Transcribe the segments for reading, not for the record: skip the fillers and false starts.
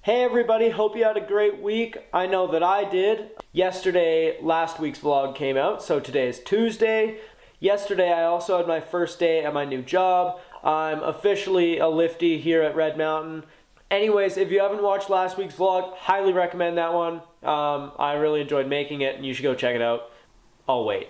Hey everybody, hope you had a great week. I know that I did. Yesterday, last week's vlog came out, so today is Tuesday. Yesterday I also had my first day at my new job. I'm officially a lifty here at Red Mountain. Anyways, if you haven't watched last week's vlog, highly recommend that one. I really enjoyed making it and you should go check it out. I'll wait.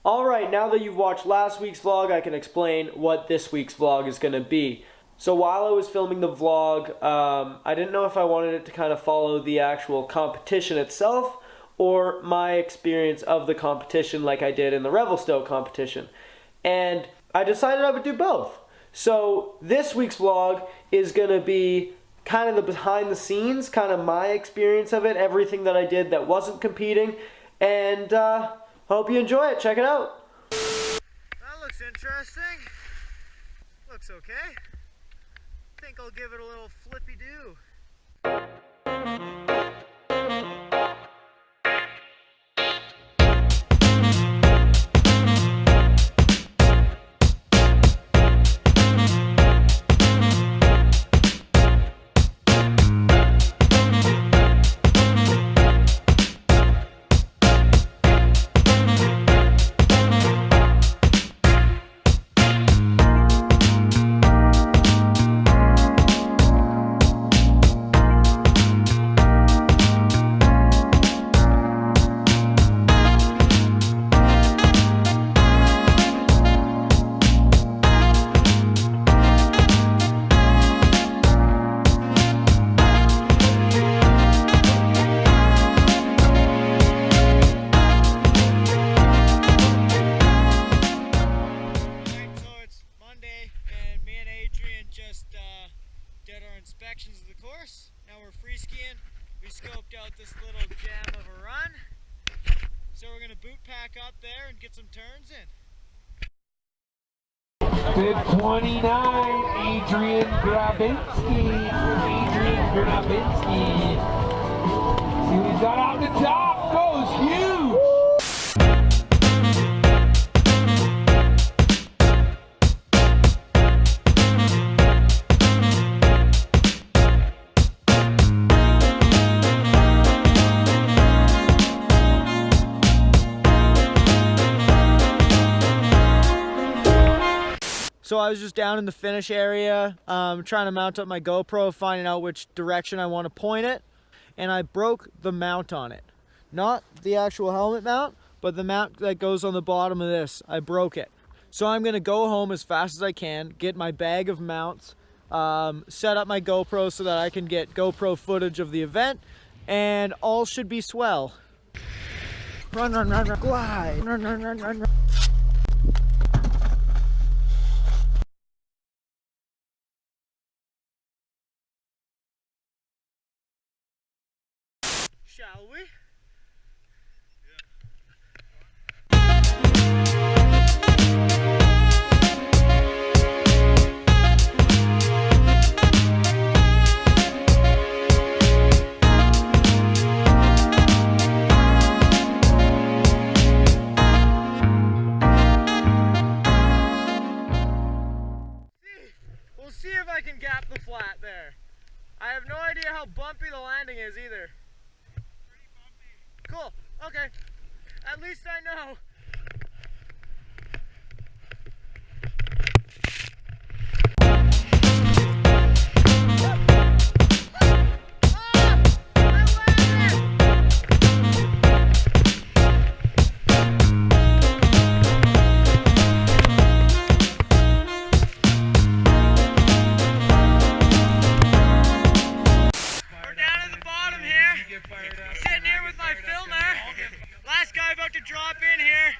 Alright, now that you've watched last week's vlog, I can explain what this week's vlog is going to be. So while I was filming the vlog, I didn't know if I wanted it to kind of follow the actual competition itself or my experience of the competition like I did in the Revelstoke competition. And I decided I would do both. So this week's vlog is going to be kind of the behind the scenes, kind of my experience of it, everything that I did that wasn't competing, and hope you enjoy it. Check it out. That looks interesting. Looks okay. I think I'll give it a little flippy-do. Did our inspections of the course. Now we're free skiing. We scoped out this little gem of a run. So we're going to boot pack up there and get some turns in. Bib 29, Adrian Grabinski. See what he's got out the top. Goes huge. So I was just down in the finish area, trying to mount up my GoPro, finding out which direction I want to point it, and I broke the mount on it. Not the actual helmet mount, but the mount that goes on the bottom of this. I broke it. So I'm going to go home as fast as I can, get my bag of mounts, set up my GoPro so that I can get GoPro footage of the event, and all should be swell. Run, run, run, run, glide, run, run, run, run, run. Shall we? We'll see if I can gap the flat there. I have no idea how bumpy the landing is either. Cool, okay. At least I know. Sitting here with my filmer. Last guy about to drop in here.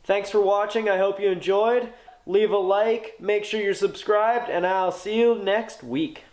Thanks for watching. I hope you enjoyed. leave a like, make sure you're subscribed, and I'll see you next week.